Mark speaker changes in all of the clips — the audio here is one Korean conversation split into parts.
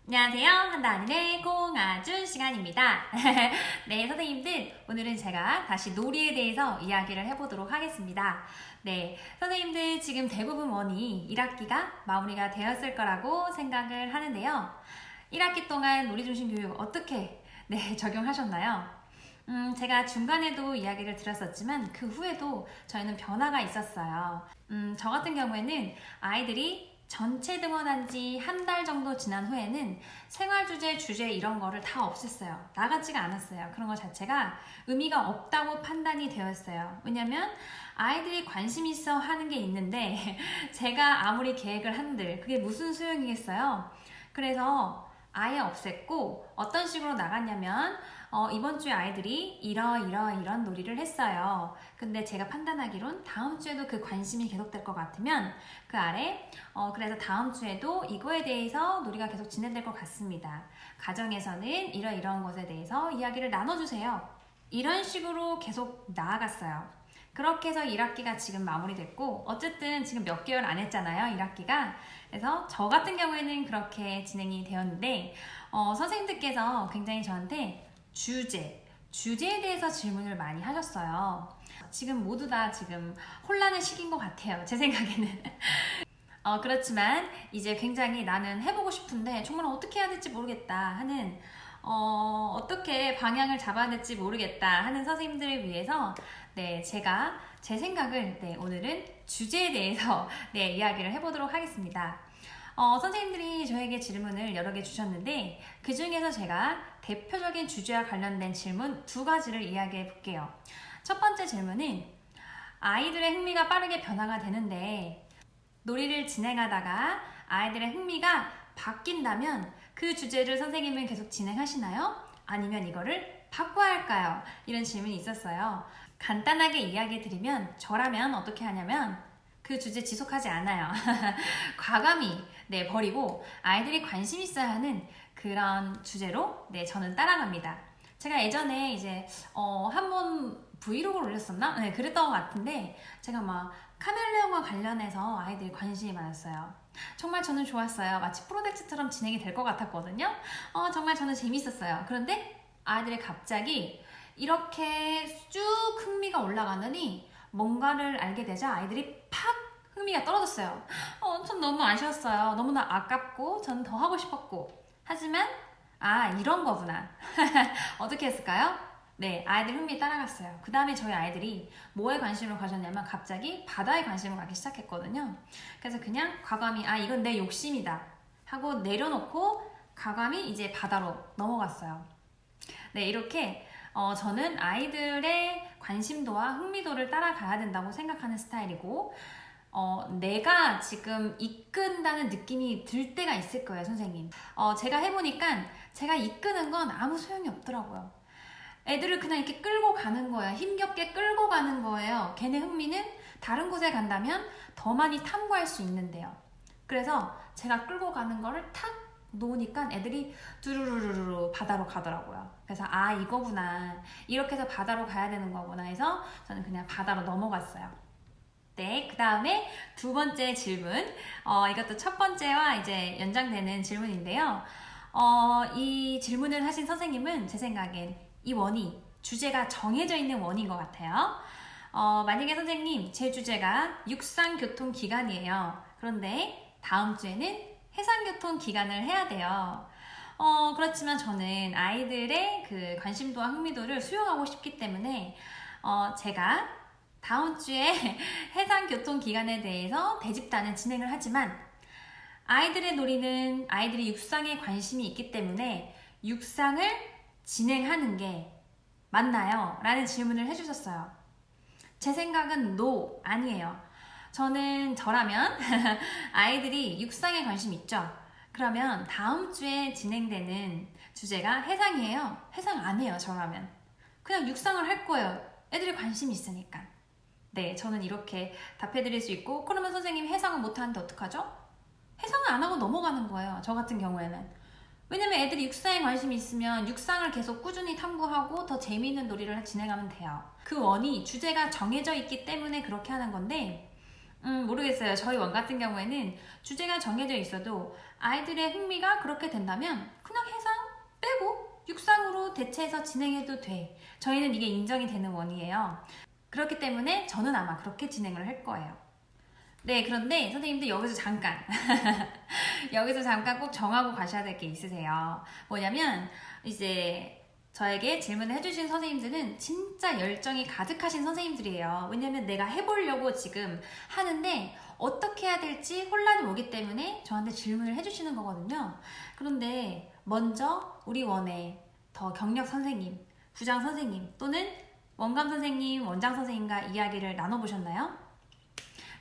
Speaker 1: 안녕하세요. 한다은의 꽁아준 시간입니다. 네, 선생님들, 오늘은 제가 다시 놀이에 대해서 이야기를 해보도록 하겠습니다. 네, 선생님들 지금 대부분 원이 1학기가 마무리가 되었을 거라고 생각을 하는데요. 1학기 동안 놀이중심 교육 어떻게 적용하셨나요? 제가 중간에도 이야기를 드렸었지만 그 후에도 저희는 변화가 있었어요. 저 같은 경우에는 아이들이 전체 등원한 지 한 달 정도 지난 후에는 생활주제, 주제 이런 거를 다 없앴어요. 나가지가 않았어요. 그런 거 자체가 의미가 없다고 판단이 되었어요. 왜냐면 아이들이 관심 있어 하는 게 있는데 제가 아무리 계획을 한들 그게 무슨 소용이겠어요? 그래서 아예 없앴고 어떤 식으로 나갔냐면 이번 주에 아이들이 이런 놀이를 했어요. 근데 제가 판단하기론 다음 주에도 그 관심이 계속될 것 같으면 그 아래 그래서 다음 주에도 이거에 대해서 놀이가 계속 진행될 것 같습니다. 가정에서는 이런 것에 대해서 이야기를 나눠주세요. 이런 식으로 계속 나아갔어요. 그렇게 해서 1학기가 지금 마무리됐고 어쨌든 지금 몇 개월 안 했잖아요. 1학기가. 그래서 저 같은 경우에는 그렇게 진행이 되었는데 선생님들께서 굉장히 저한테 주제에 대해서 질문을 많이 하셨어요. 지금 모두 다 지금 혼란의 시기인 것 같아요. 제 생각에는. 그렇지만 이제 굉장히 나는 해보고 싶은데 정말 어떻게 해야 될지 모르겠다 하는 어떻게 방향을 잡아야 될지 모르겠다 하는 선생님들을 위해서 제가 제 생각을 오늘은 주제에 대해서 이야기를 해보도록 하겠습니다. 선생님들이 저에게 질문을 여러 개 주셨는데 그 중에서 제가 대표적인 주제와 관련된 질문 2가지를 이야기해 볼게요. 첫 번째 질문은 아이들의 흥미가 빠르게 변화가 되는데 놀이를 진행하다가 아이들의 흥미가 바뀐다면 그 주제를 선생님은 계속 진행하시나요? 아니면 이거를 바꿔야 할까요? 이런 질문이 있었어요. 간단하게 이야기해 드리면 저라면 어떻게 하냐면 그 주제 지속하지 않아요. 과감히 버리고 아이들이 관심 있어야 하는 그런 주제로 저는 따라갑니다. 제가 예전에 이제 한번 브이로그를 올렸었나? 그랬던 것 같은데 제가 막 카멜레온과 관련해서 아이들이 관심이 많았어요. 정말 저는 좋았어요. 마치 프로젝트처럼 진행이 될 것 같았거든요. 정말 저는 재밌었어요. 그런데 아이들이 갑자기 이렇게 쭉 흥미가 올라가느니 뭔가를 알게 되자 아이들이 팍 흥미가 떨어졌어요. 전 너무 아쉬웠어요. 너무나 아깝고 저는 더 하고 싶었고 하지만 이런 거구나. 어떻게 했을까요? 아이들 흥미 따라갔어요. 그 다음에 저희 아이들이 뭐에 관심을 가졌냐면 갑자기 바다에 관심을 갖기 시작했거든요. 그래서 그냥 과감히 이건 내 욕심이다 하고 내려놓고 과감히 이제 바다로 넘어갔어요. 이렇게 저는 아이들의 관심도와 흥미도를 따라가야 된다고 생각하는 스타일이고 내가 지금 이끈다는 느낌이 들 때가 있을 거예요, 선생님. 제가 해보니까 제가 이끄는 건 아무 소용이 없더라고요. 애들을 그냥 이렇게 끌고 가는 거예요. 힘겹게 끌고 가는 거예요. 걔네 흥미는 다른 곳에 간다면 더 많이 탐구할 수 있는데요. 그래서 제가 끌고 가는 거를 탁 놓으니까 애들이 두루루루루 바다로 가더라고요. 그래서 이거구나. 이렇게 해서 바다로 가야 되는 거구나 해서 저는 그냥 바다로 넘어갔어요. 그 다음에 2번째 질문. 이것도 첫 번째와 이제 연장되는 질문인데요. 이 질문을 하신 선생님은 제 생각엔 이 원이 주제가 정해져 있는 원인 것 같아요. 만약에 선생님 제 주제가 육상교통기관이에요. 그런데 다음 주에는 해상교통기관을 해야 돼요. 그렇지만 저는 아이들의 그 관심도와 흥미도를 수용하고 싶기 때문에 제가 다음 주에 해상교통기관에 대해서 대집단을 진행을 하지만 아이들의 놀이는 아이들이 육상에 관심이 있기 때문에 육상을 진행하는 게 맞나요? 라는 질문을 해주셨어요. 제 생각은 no, 아니에요. 저라면 아이들이 육상에 관심 있죠? 그러면 다음 주에 진행되는 주제가 해상이에요. 해상 안 해요, 저라면. 그냥 육상을 할 거예요. 애들이 관심이 있으니까. 저는 이렇게 답해드릴 수 있고 그러면 선생님 해상은 못하는데 어떡하죠? 해상은 안 하고 넘어가는 거예요. 저 같은 경우에는. 왜냐면 애들이 육상에 관심이 있으면 육상을 계속 꾸준히 탐구하고 더 재미있는 놀이를 진행하면 돼요. 그 원이 주제가 정해져 있기 때문에 그렇게 하는 건데 모르겠어요. 저희 원 같은 경우에는 주제가 정해져 있어도 아이들의 흥미가 그렇게 된다면 그냥 해상 빼고 육상으로 대체해서 진행해도 돼. 저희는 이게 인정이 되는 원이에요. 그렇기 때문에 저는 아마 그렇게 진행을 할 거예요. 네, 그런데 선생님들 여기서 잠깐 여기서 잠깐 꼭 정하고 가셔야 될 게 있으세요. 뭐냐면 이제 저에게 질문을 해주신 선생님들은 진짜 열정이 가득하신 선생님들이에요. 왜냐면 내가 해보려고 지금 하는데 어떻게 해야 될지 혼란이 오기 때문에 저한테 질문을 해주시는 거거든요. 그런데 먼저 우리 원의 더 경력 선생님, 부장 선생님 또는 원감 선생님, 원장 선생님과 이야기를 나눠보셨나요?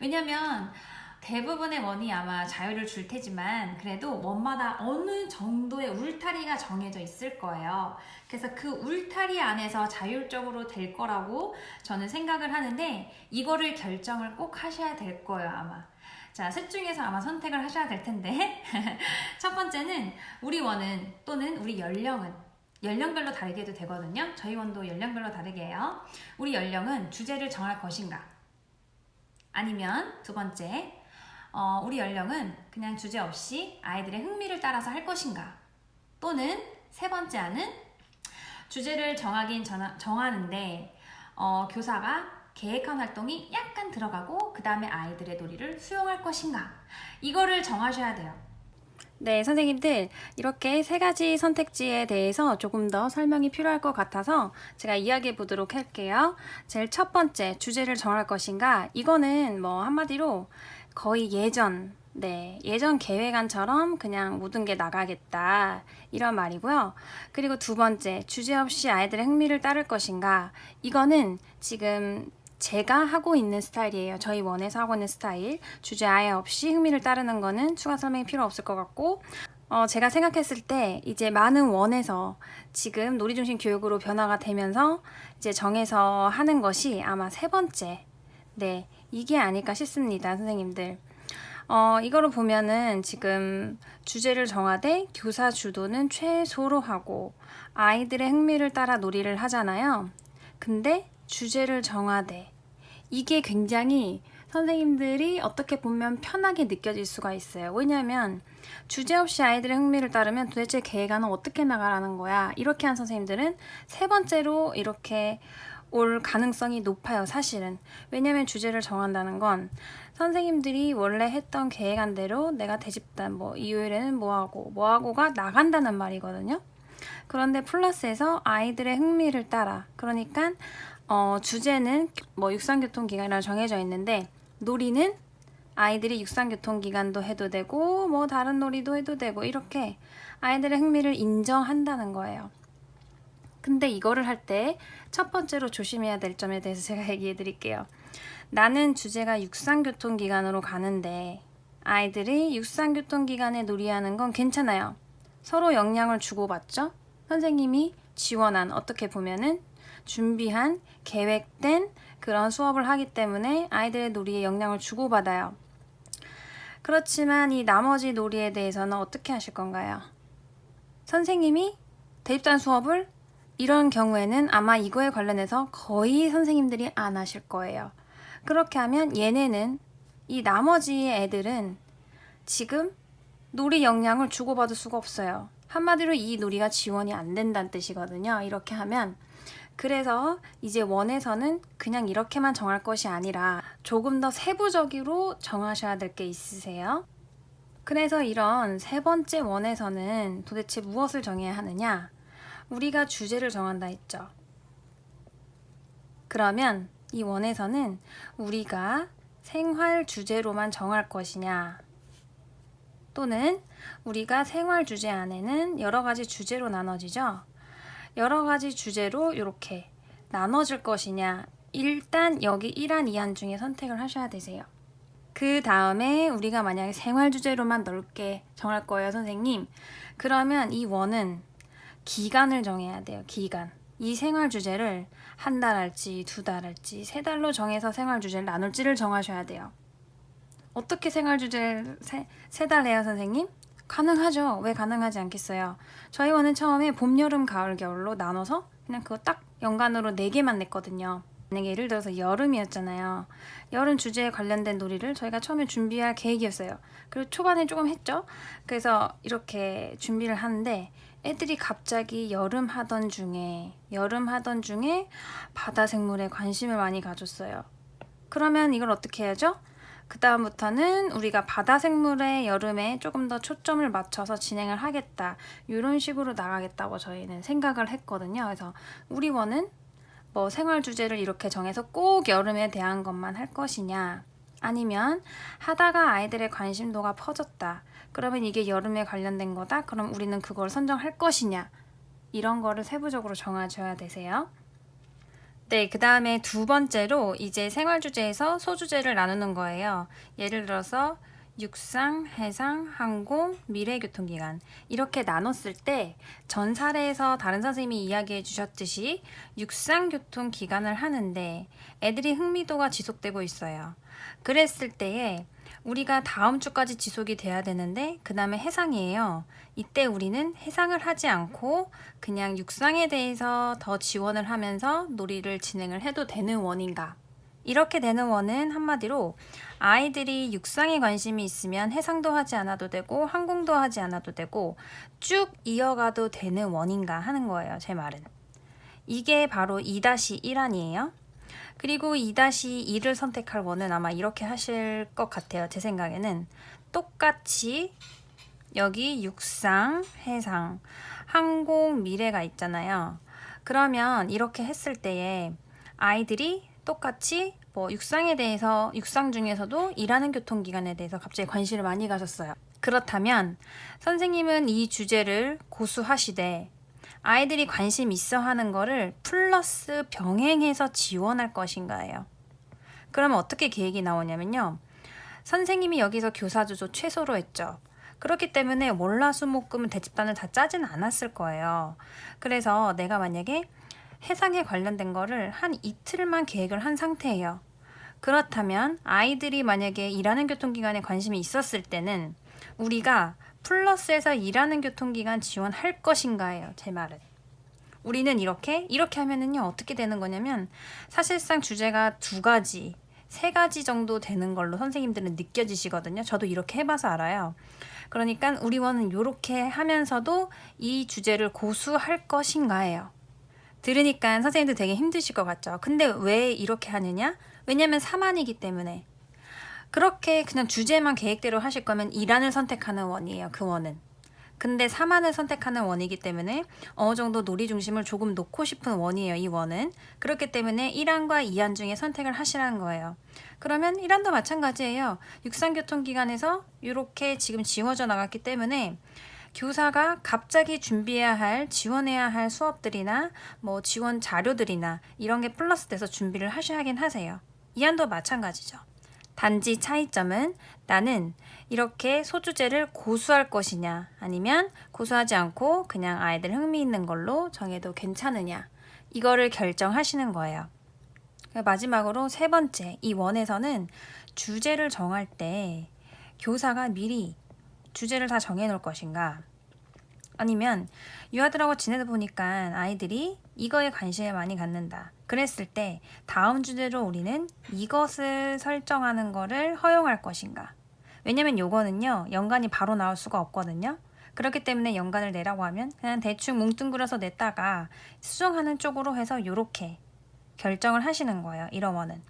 Speaker 1: 왜냐면 대부분의 원이 아마 자유를 줄 테지만 그래도 원마다 어느 정도의 울타리가 정해져 있을 거예요. 그래서 그 울타리 안에서 자율적으로 될 거라고 저는 생각을 하는데 이거를 결정을 꼭 하셔야 될 거예요, 아마. 자, 셋 중에서 아마 선택을 하셔야 될 텐데 첫 번째는 우리 원은 또는 우리 연령은 연령별로 다르게 해도 되거든요. 저희 원도 연령별로 다르게 해요. 우리 연령은 주제를 정할 것인가? 아니면 두 번째, 우리 연령은 그냥 주제 없이 아이들의 흥미를 따라서 할 것인가? 또는 세 번째 안은 주제를 정하는데 교사가 계획한 활동이 약간 들어가고 그 다음에 아이들의 놀이를 수용할 것인가? 이거를 정하셔야 돼요. 네, 선생님들 이렇게 세 가지 선택지에 대해서 조금 더 설명이 필요할 것 같아서 제가 이야기해 보도록 할게요. 제일 첫 번째, 주제를 정할 것인가? 이거는 뭐 한마디로 거의 예전 계획안처럼 그냥 모든 게 나가겠다 이런 말이고요. 그리고 두 번째, 주제 없이 아이들의 흥미를 따를 것인가? 이거는 지금 제가 하고 있는 스타일이에요. 저희 원에서 하고 있는 스타일. 주제 아예 없이 흥미를 따르는 거는 추가 설명이 필요 없을 것 같고 제가 생각했을 때 이제 많은 원에서 지금 놀이중심 교육으로 변화가 되면서 이제 정해서 하는 것이 아마 세 번째 이게 아닐까 싶습니다, 선생님들. 이거를 보면은 지금 주제를 정하되 교사 주도는 최소로 하고 아이들의 흥미를 따라 놀이를 하잖아요. 근데 주제를 정하되 이게 굉장히 선생님들이 어떻게 보면 편하게 느껴질 수가 있어요. 왜냐하면 주제 없이 아이들의 흥미를 따르면 도대체 계획안은 어떻게 나가라는 거야. 이렇게 한 선생님들은 세 번째로 이렇게 올 가능성이 높아요, 사실은. 왜냐면 주제를 정한다는 건 선생님들이 원래 했던 계획안대로 내가 대집단 일요일에는 뭐하고가 나간다는 말이거든요. 그런데 플러스에서 아이들의 흥미를 따라, 그러니까 주제는 육상교통기간이라 정해져 있는데 놀이는 아이들이 육상교통기간도 해도 되고 다른 놀이도 해도 되고 이렇게 아이들의 흥미를 인정한다는 거예요. 근데 이거를 할 때 첫 번째로 조심해야 될 점에 대해서 제가 얘기해 드릴게요. 나는 주제가 육상교통기간으로 가는데 아이들이 육상교통기간에 놀이하는 건 괜찮아요. 서로 영향을 주고받죠. 선생님이 지원한, 어떻게 보면은 준비한, 계획된 그런 수업을 하기 때문에 아이들의 놀이에 영향을 주고받아요. 그렇지만 이 나머지 놀이에 대해서는 어떻게 하실 건가요? 선생님이 대입단 수업을 이런 경우에는 아마 이거에 관련해서 거의 선생님들이 안 하실 거예요. 그렇게 하면 얘네는, 이 나머지 애들은 지금 놀이 영향을 주고받을 수가 없어요. 한마디로 이 놀이가 지원이 안 된다는 뜻이거든요. 이렇게 하면. 그래서 이제 원에서는 그냥 이렇게만 정할 것이 아니라 조금 더 세부적으로 정하셔야 될 게 있으세요. 그래서 이런 세 번째 원에서는 도대체 무엇을 정해야 하느냐? 우리가 주제를 정한다 했죠. 그러면 이 원에서는 우리가 생활 주제로만 정할 것이냐, 또는 우리가 생활 주제 안에는 여러 가지 주제로 나눠지죠. 여러 가지 주제로 이렇게 나눠질 것이냐, 일단 여기 1안, 2안 중에 선택을 하셔야 되세요. 그 다음에 우리가 만약에 생활 주제로만 넓게 정할 거예요, 선생님. 그러면 이 원은 기간을 정해야 돼요. 기간. 이 생활 주제를 한 달 할지, 2달 할지, 3달로 정해서 생활 주제를 나눌지를 정하셔야 돼요. 어떻게 생활 주제를 3달 해요, 선생님? 가능하죠. 왜 가능하지 않겠어요? 저희 원은 처음에 봄, 여름, 가을, 겨울로 나눠서 그냥 그거 딱 연간으로 4개만 냈거든요.
Speaker 2: 만약에 예를 들어서 여름이었잖아요. 여름 주제에 관련된 놀이를 저희가 처음에 준비할 계획이었어요. 그리고 초반에 조금 했죠. 그래서 이렇게 준비를 하는데 애들이 갑자기 여름 하던 중에 바다 생물에 관심을 많이 가졌어요. 그러면 이걸 어떻게 해야죠? 그 다음부터는 우리가 바다 생물의 여름에 조금 더 초점을 맞춰서 진행을 하겠다. 이런 식으로 나가겠다고 저희는 생각을 했거든요. 그래서 우리 원은 뭐 생활 주제를 이렇게 정해서 꼭 여름에 대한 것만 할 것이냐, 아니면 하다가 아이들의 관심도가 퍼졌다. 그러면 이게 여름에 관련된 거다. 그럼 우리는 그걸 선정할 것이냐. 이런 거를 세부적으로 정해줘야 되세요. 네, 그 다음에 두 번째로 이제 생활 주제에서 소주제를 나누는 거예요. 예를 들어서 육상, 해상, 항공, 미래교통기관 이렇게 나눴을 때 전 사례에서 다른 선생님이 이야기해 주셨듯이 육상교통기관을 하는데 애들이 흥미도가 지속되고 있어요. 그랬을 때에 우리가 다음 주까지 지속이 돼야 되는데 그 다음에 해상이에요. 이때 우리는 해상을 하지 않고 그냥 육상에 대해서 더 지원을 하면서 놀이를 진행을 해도 되는 원인가? 이렇게 되는 원은 한마디로 아이들이 육상에 관심이 있으면 해상도 하지 않아도 되고 항공도 하지 않아도 되고 쭉 이어가도 되는 원인가 하는 거예요. 제 말은. 이게 바로 2-1안이에요. 그리고 2-2를 선택할 원은 아마 이렇게 하실 것 같아요. 제 생각에는 똑같이 여기 육상, 해상, 항공, 미래가 있잖아요. 그러면 이렇게 했을 때에 아이들이 똑같이 뭐 육상에 대해서 육상 중에서도 일하는 교통기관에 대해서 갑자기 관심을 많이 가졌어요. 그렇다면 선생님은 이 주제를 고수하시되 아이들이 관심 있어 하는 거를 플러스 병행해서 지원할 것인가예요. 그러면 어떻게 계획이 나오냐면요. 선생님이 여기서 교사주조 최소로 했죠. 그렇기 때문에 월화수목금 대집단을 다 짜진 않았을 거예요. 그래서 내가 만약에 해상에 관련된 거를 한 이틀만 계획을 한 상태예요. 그렇다면 아이들이 만약에 일하는 교통기관에 관심이 있었을 때는 우리가 플러스에서 일하는 교통기관 지원할 것인가예요. 제 말은. 우리는 이렇게 하면은요 어떻게 되는 거냐면 사실상 주제가 2가지, 3가지 정도 되는 걸로 선생님들은 느껴지시거든요. 저도 이렇게 해봐서 알아요. 그러니까 우리 원은 이렇게 하면서도 이 주제를 고수할 것인가예요. 들으니까 선생님들 되게 힘드실 것 같죠. 근데 왜 이렇게 하느냐? 왜냐면 3안이기 때문에. 그렇게 그냥 주제만 계획대로 하실 거면 2안을 선택하는 원이에요. 그 원은. 근데 3안을 선택하는 원이기 때문에 어느 정도 놀이 중심을 조금 놓고 싶은 원이에요. 이 원은. 그렇기 때문에 1안과 2안 중에 선택을 하시라는 거예요. 그러면 1안도 마찬가지예요. 육상교통기관에서 이렇게 지금 지워져 나갔기 때문에 교사가 갑자기 준비해야 할, 지원해야 할 수업들이나 뭐 지원 자료들이나 이런 게 플러스 돼서 준비를 하셔야긴 하세요. 2안도 마찬가지죠. 단지 차이점은 나는 이렇게 소주제를 고수할 것이냐 아니면 고수하지 않고 그냥 아이들 흥미 있는 걸로 정해도 괜찮으냐 이거를 결정하시는 거예요. 마지막으로 3번째, 이 원에서는 주제를 정할 때 교사가 미리 주제를 다 정해 놓을 것인가 아니면 유아들하고 지내다 보니까 아이들이 이거에 관심을 많이 갖는다. 그랬을 때 다음 주제로 우리는 이것을 설정하는 거를 허용할 것인가. 왜냐면 요거는요 연간이 바로 나올 수가 없거든요. 그렇기 때문에 연간을 내라고 하면 그냥 대충 뭉뚱그려서 냈다가 수정하는 쪽으로 해서 요렇게 결정을 하시는 거예요. 이런 원은.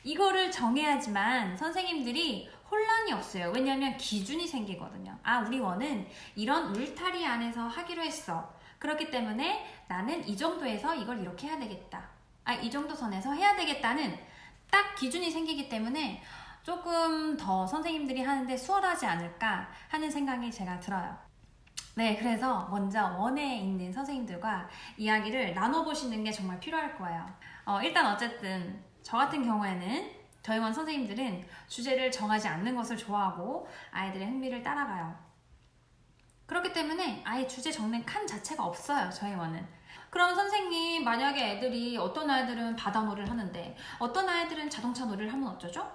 Speaker 1: 이거를 정해야지만 선생님들이 혼란이 없어요. 왜냐하면 기준이 생기거든요. 아, 우리 원은 이런 울타리 안에서 하기로 했어. 그렇기 때문에 나는 이 정도에서 이걸 이렇게 해야 되겠다. 아, 이 정도 선에서 해야 되겠다는 딱 기준이 생기기 때문에 조금 더 선생님들이 하는데 수월하지 않을까 하는 생각이 제가 들어요. 네, 그래서 먼저 원에 있는 선생님들과 이야기를 나눠보시는 게 정말 필요할 거예요. 일단 어쨌든 저 같은 경우에는 저희 원 선생님들은 주제를 정하지 않는 것을 좋아하고 아이들의 흥미를 따라가요. 그렇기 때문에 아예 주제 적는 칸 자체가 없어요. 저희 원은. 그럼 선생님 만약에 애들이 어떤 아이들은 바다놀이를 하는데 어떤 아이들은 자동차 놀이를 하면 어쩌죠?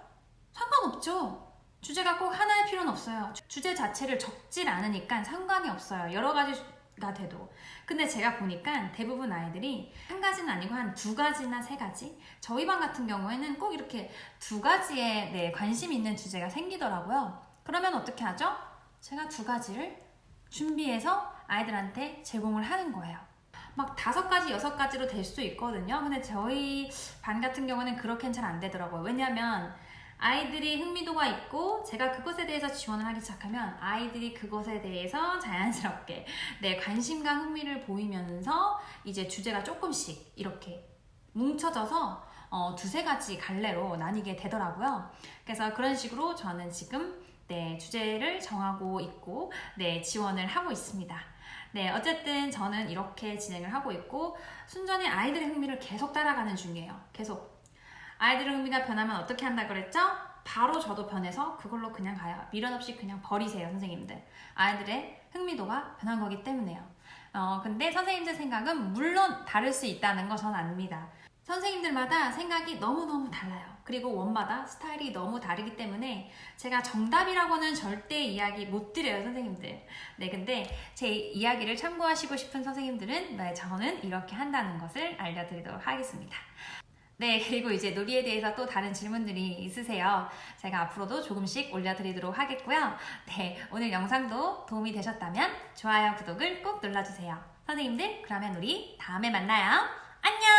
Speaker 1: 상관없죠. 주제가 꼭 하나일 필요는 없어요. 주제 자체를 적질 않으니까 상관이 없어요. 여러 가지 가 돼도. 근데 제가 보니까 대부분 아이들이 한 가지는 아니고 한 두 가지나 세 가지. 저희 반 같은 경우에는 꼭 이렇게 두 가지에 네, 관심 있는 주제가 생기더라고요. 그러면 어떻게 하죠? 제가 두 가지를 준비해서 아이들한테 제공을 하는 거예요. 막 5가지, 6가지로 될 수도 있거든요. 근데 저희 반 같은 경우는 그렇게는 잘 안 되더라고요. 왜냐면 아이들이 흥미도가 있고 제가 그것에 대해서 지원을 하기 시작하면 아이들이 그것에 대해서 자연스럽게 네, 관심과 흥미를 보이면서 이제 주제가 조금씩 이렇게 뭉쳐져서 두세 가지 갈래로 나뉘게 되더라고요. 그래서 그런 식으로 저는 지금 네, 주제를 정하고 있고 네, 지원을 하고 있습니다. 네, 어쨌든 저는 이렇게 진행을 하고 있고 순전히 아이들의 흥미를 계속 따라가는 중이에요. 계속. 아이들의 흥미가 변하면 어떻게 한다 그랬죠? 바로 저도 변해서 그걸로 그냥 가요. 미련 없이 그냥 버리세요, 선생님들. 아이들의 흥미도가 변한 거기 때문에요. 근데 선생님들 생각은 물론 다를 수 있다는 거 저는 압니다. 선생님들마다 생각이 너무너무 달라요. 그리고 원마다 스타일이 너무 다르기 때문에 제가 정답이라고는 절대 이야기 못 드려요, 선생님들. 네, 근데 제 이야기를 참고하시고 싶은 선생님들은 네, 저는 이렇게 한다는 것을 알려드리도록 하겠습니다. 네, 그리고 이제 놀이에 대해서 또 다른 질문들이 있으세요. 제가 앞으로도 조금씩 올려드리도록 하겠고요. 네, 오늘 영상도 도움이 되셨다면 좋아요, 구독을 꼭 눌러주세요. 선생님들, 그러면 우리 다음에 만나요. 안녕!